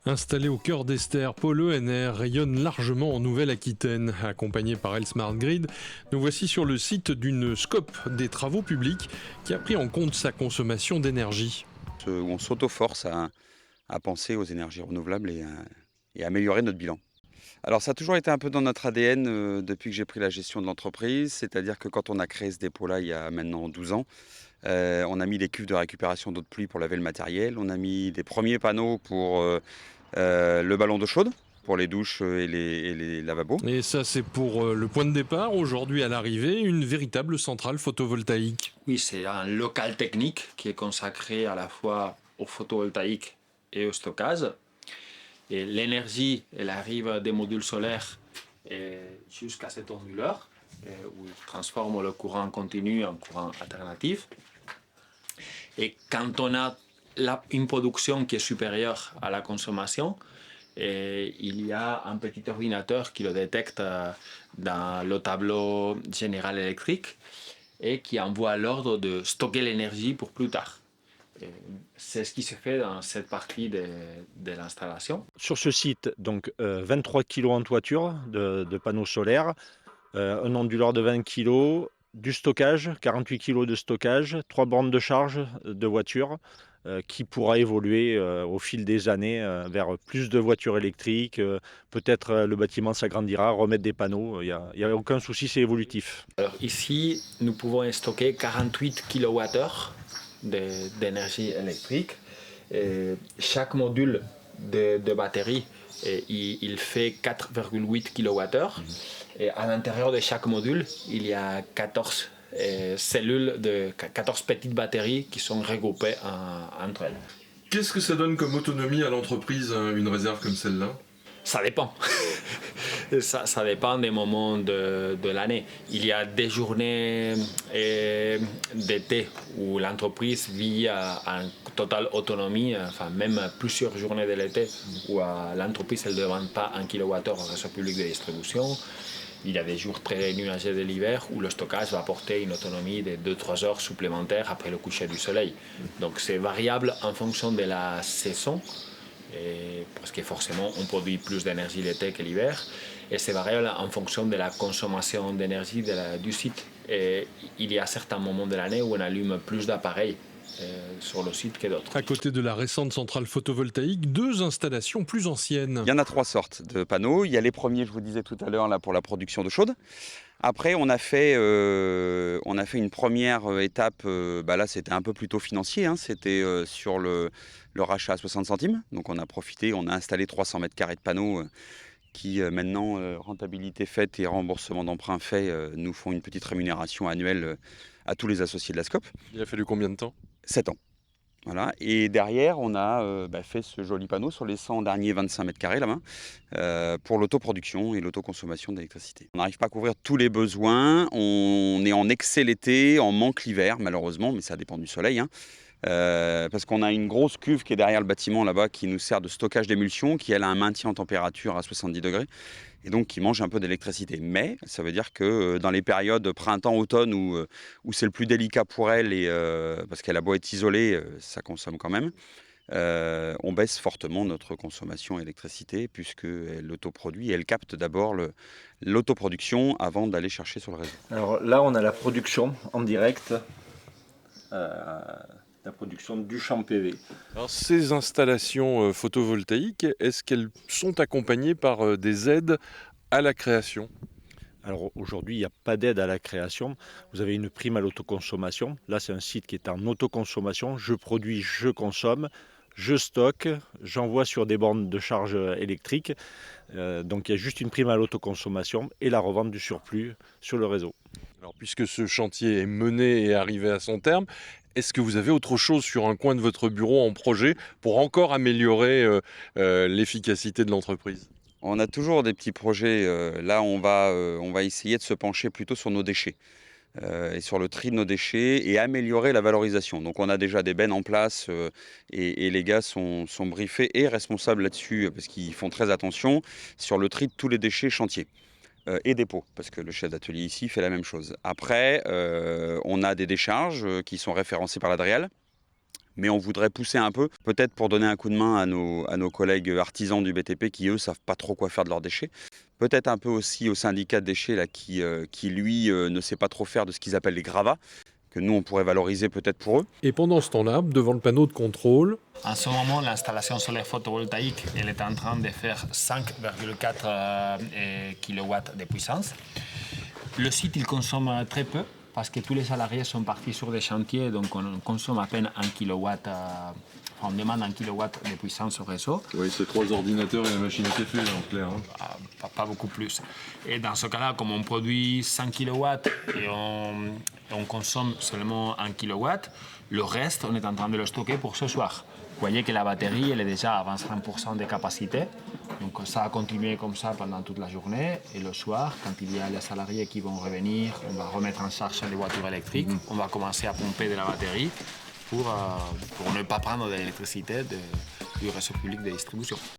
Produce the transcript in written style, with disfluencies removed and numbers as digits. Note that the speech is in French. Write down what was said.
Installé au cœur d'Esther, Pôle ENR rayonne largement en Nouvelle-Aquitaine. Accompagné par Elsmart Grid, nous voici sur le site d'une SCOP des travaux publics qui a pris en compte sa consommation d'énergie. Où on s'auto-force à penser aux énergies renouvelables et à améliorer notre bilan. Alors ça a toujours été un peu dans notre ADN depuis que j'ai pris la gestion de l'entreprise, c'est-à-dire que quand on a créé ce dépôt-là il y a maintenant 12 ans, on a mis des cuves de récupération d'eau de pluie pour laver le matériel, on a mis des premiers panneaux pour le ballon d'eau chaude, pour les douches et les lavabos. Et ça, c'est pour le point de départ. Aujourd'hui, à l'arrivée, une véritable centrale photovoltaïque. Oui, c'est un local technique qui est consacré à la fois au photovoltaïque et au stockage. Et l'énergie, elle arrive des modules solaires jusqu'à cet onduleur, où il transforme le courant continu en courant alternatif. Et quand on a une production qui est supérieure à la consommation, il y a un petit ordinateur qui le détecte dans le tableau général électrique et qui envoie l'ordre de stocker l'énergie pour plus tard. Et c'est ce qui se fait dans cette partie de l'installation. Sur ce site, donc 23 kg en toiture de panneaux solaires, un onduleur de 20 kg, du stockage, 48 kg de stockage, 3 bornes de charge de voitures qui pourra évoluer au fil des années vers plus de voitures électriques. Peut-être le bâtiment s'agrandira, remettre des panneaux, il n'y a aucun souci, c'est évolutif. Alors ici, nous pouvons stocker 48 kWh d'énergie électrique. Et chaque module de batterie, il fait 4,8 kWh. Et à l'intérieur de chaque module, il y a 14 cellules de 14 petites batteries qui sont regroupées entre elles. Qu'est-ce que ça donne comme autonomie à l'entreprise, une réserve comme celle-là ? Ça dépend. ça dépend des moments de l'année. Il y a des journées d'été où l'entreprise vit en totale autonomie, enfin même plusieurs journées de l'été où l'entreprise ne demande pas 1 kWh au réseau public de distribution. Il y a des jours très nuageux de l'hiver où le stockage va apporter une autonomie de 2-3 heures supplémentaires après le coucher du soleil. Donc c'est variable en fonction de la saison. Parce que forcément on produit plus d'énergie l'été que l'hiver, et c'est variable en fonction de la consommation d'énergie du site. Et il y a certains moments de l'année où on allume plus d'appareils sur le site que d'autres. À côté de la récente centrale photovoltaïque, 2 installations plus anciennes. Il y en a 3 sortes de panneaux. Il y a les premiers, je vous disais tout à l'heure, là, pour la production d'eau chaude. Après, on a fait une première étape, là c'était un peu plutôt financier, hein, c'était sur le rachat à 60 centimes. Donc on a profité, on a installé 300 mètres carrés de panneaux qui maintenant, rentabilité faite et remboursement d'emprunt fait, nous font une petite rémunération annuelle à tous les associés de la SCOP. Il a fallu combien de temps ? 7 ans. Voilà. Et derrière, on a fait ce joli panneau sur les 100 derniers 25 mètres carrés là-bas pour l'autoproduction et l'autoconsommation d'électricité. On n'arrive pas à couvrir tous les besoins. On est en excès l'été, en manque l'hiver malheureusement, mais ça dépend du soleil. Parce qu'on a une grosse cuve qui est derrière le bâtiment là-bas qui nous sert de stockage d'émulsion, qui elle a un maintien en température à 70 degrés et donc qui mange un peu d'électricité. Mais ça veut dire que dans les périodes printemps-automne où c'est le plus délicat pour elle, parce qu'elle a beau être isolée, ça consomme quand même, on baisse fortement notre consommation d'électricité puisqu'elle l'autoproduit et elle capte d'abord l'autoproduction avant d'aller chercher sur le réseau. Alors là, on a la production en direct. La production du champ PV. Alors, ces installations photovoltaïques, est-ce qu'elles sont accompagnées par des aides à la création ? Alors aujourd'hui, il n'y a pas d'aide à la création. Vous avez une prime à l'autoconsommation. Là, c'est un site qui est en autoconsommation. Je produis, je consomme, je stocke, j'envoie sur des bornes de charge électrique. Donc il y a juste une prime à l'autoconsommation et la revente du surplus sur le réseau. Alors, puisque ce chantier est mené et arrivé à son terme, est-ce que vous avez autre chose sur un coin de votre bureau en projet pour encore améliorer l'efficacité de l'entreprise ? On a toujours des petits projets. Là, on va essayer de se pencher plutôt sur nos déchets et sur le tri de nos déchets et améliorer la valorisation. Donc, on a déjà des bennes en place et les gars sont briefés et responsables là-dessus parce qu'ils font très attention sur le tri de tous les déchets chantiers. Et dépôts, parce que le chef d'atelier ici fait la même chose. Après, on a des décharges qui sont référencées par l'Adréal, Mais on voudrait pousser un peu, peut-être pour donner un coup de main à nos collègues artisans du BTP qui, eux, savent pas trop quoi faire de leurs déchets. Peut-être un peu aussi au syndicat de déchets là, qui lui, ne sait pas trop faire de ce qu'ils appellent les gravats, que nous, on pourrait valoriser peut-être pour eux. Et pendant ce temps-là, devant le panneau de contrôle, En ce moment, l'installation solaire photovoltaïque elle est en train de faire 5,4 kW de puissance. Le site il consomme très peu parce que tous les salariés sont partis sur des chantiers, donc on consomme à peine 1 kW, on demande 1 kW de puissance au réseau. Oui, c'est 3 ordinateurs et la machine à café, en clair. Hein. Pas beaucoup plus. Et dans ce cas-là, comme on produit 100 kW et on consomme seulement 1 kW, le reste, on est en train de le stocker pour ce soir. Vous voyez que la batterie, elle est déjà à 25% de capacité. Donc ça a continué comme ça pendant toute la journée. Et le soir, quand il y a les salariés qui vont revenir, on va remettre en charge les voitures électriques. On va commencer à pomper de la batterie pour ne pas prendre de l'électricité du réseau public de distribution.